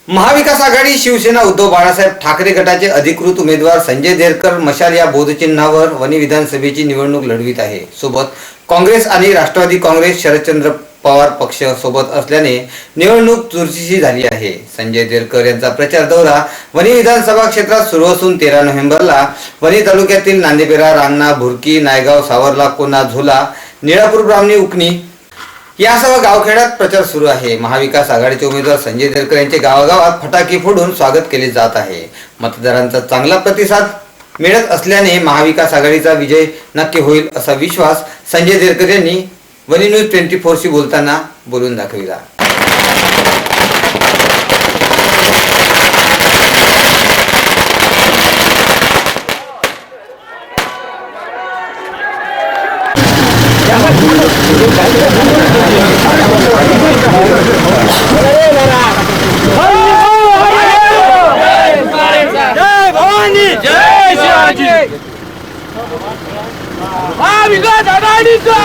महाविकास आघाडी शिवसेना उद्धव बाळासाहेब ठाकरे गटाचे अधिकृत उमेदवार संजय देरकर मशाल या बोधचिन्हावर वणी विधानसभेची निवडणूक लढवित आहे। सोबत काँग्रेस आणि राष्ट्रवादी काँग्रेस शरदचंद्र पवार पक्ष सोबत असल्याने निवडणूक चुरशीची झाली आहे। संजय देरकर यांचा प्रचार दौरा वणी विधानसभा क्षेत्रात सुरू असून 13 नोव्हेंबरला वणी तालुक्यातील नांदेपेरा, रांगणा, भुरकी, नायगाव, सावरला, कोना, झोला, निळापूर, ब्राह्मणी, उकणी यासह गावखेड्यात प्रचार सुरू आहे। महाविकास आघाडीचे उमेदवार संजय देरकर यांचे गावागावात फटाके फोडून स्वागत केले जात आहे। मतदारांचा चांगला प्रतिसाद मिळत असल्याने महाविकास आघाडीचा विजय नक्की होईल असा विश्वास संजय देरकर यांनी वणी न्यूज 24 शी बोलताना बोलून दाखविला। महाविकास आघाडीचा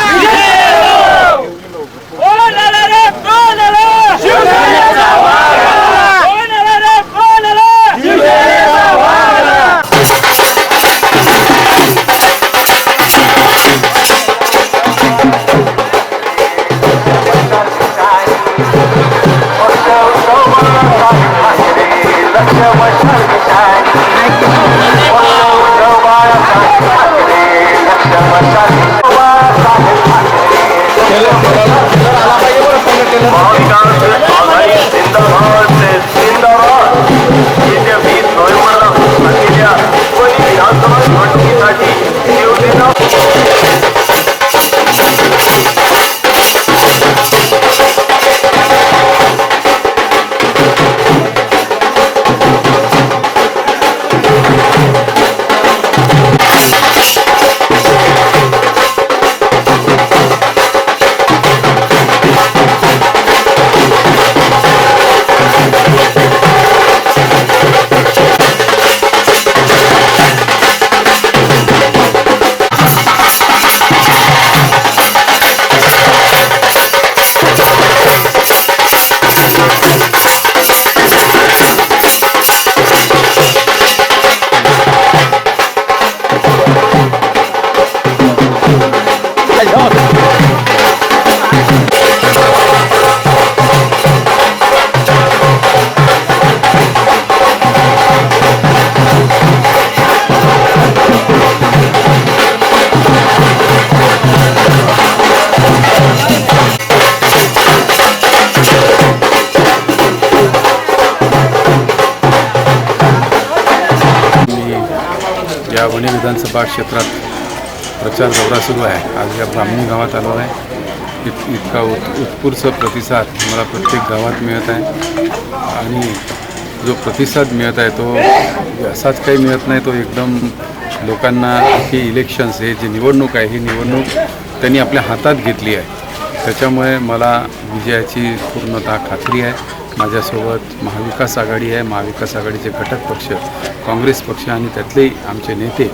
या वणी विधानसभा क्षेत्रात प्रचार दौरा सुरू आहे। आज या ब्राह्मणी गावात आलो आहे। इतका उत्स्फूर्त प्रतिसाद मला प्रत्येक गावात मिळत आहे आणि जो प्रतिसाद मिळत आहे तो असाच काही मिळत नाही, तो एकदम लोकांना ही इलेक्शन्स हे जी निवडणूक आहे ही निवडणूक त्यांनी आपल्या हातात घेतली आहे। त्याच्यामुळे मला विजयाची पूर्णतः खात्री आहे। माझ्यासोबत महाविकास आघाडी आहे। महाविकास आघाडीचे घटक पक्ष काँग्रेस पक्ष आणि त्यातले आमचे नेते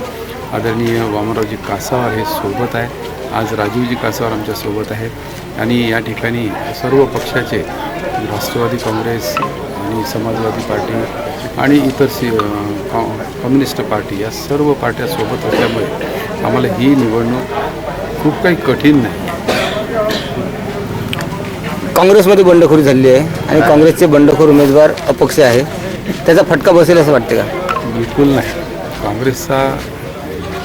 आदरणीय वामनरावजी कासावार हे सोबत आहे। आज राजीवजी कासावार आमच्यासोबत आहेत आणि या ठिकाणी सर्व पक्षाचे राष्ट्रवादी काँग्रेस आणि समाजवादी पार्टी आणि इतर कम्युनिस्ट पार्टी या सर्व पार्ट्या सोबत असल्यामुळे आम्हाला ही निवडणूक खूप काही कठीण नाही। काँग्रेसमध्ये बंडखोरी झाली आहे आणि काँग्रेसचे बंडखोर उमेदवार अपक्ष आहे, त्याचा फटका बसेल असं वाटते का? बिलकुल नाही। काँग्रेसचा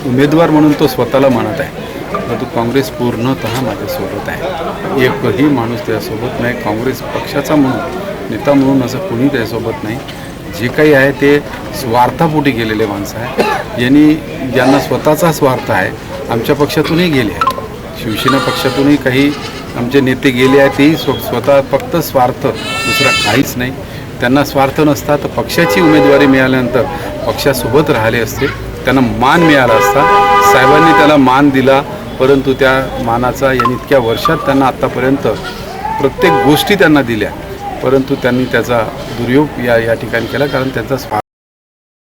उमेदवार म्हणून तो स्वतःला म्हणत आहे, परंतु काँग्रेस पूर्णतः माझ्यासोबत आहे। एकही माणूस त्यासोबत नाही। काँग्रेस पक्षाचा म्हणून नेता म्हणून असं कुणी त्यासोबत नाही। जे काही आहे ते स्वार्थापोटी गेलेले माणसं आहे, ज्यांना स्वतःचा स्वार्थ आहे। आमच्या पक्षातूनही गेले आहे, शिवसेना पक्षातूनही काही आमचे नेते गेले आहेत, तेही स्वतः फक्त स्वार्थ, दुसरा काहीच नाही। त्यांना स्वार्थ नसता तर पक्षाची उमेदवारी मिळाल्यानंतर पक्षासोबत राहिले असते, त्यांना मान मिळाला असता। साहेबांनी त्याला मान दिला, परंतु त्या मानाचा यांनी इतक्या वर्षात त्यांना आत्तापर्यंत प्रत्येक गोष्टी त्यांना दिल्या, परंतु त्यांनी त्याचा दुर्योग या ठिकाणी केला, कारण त्यांचा स्वार्थ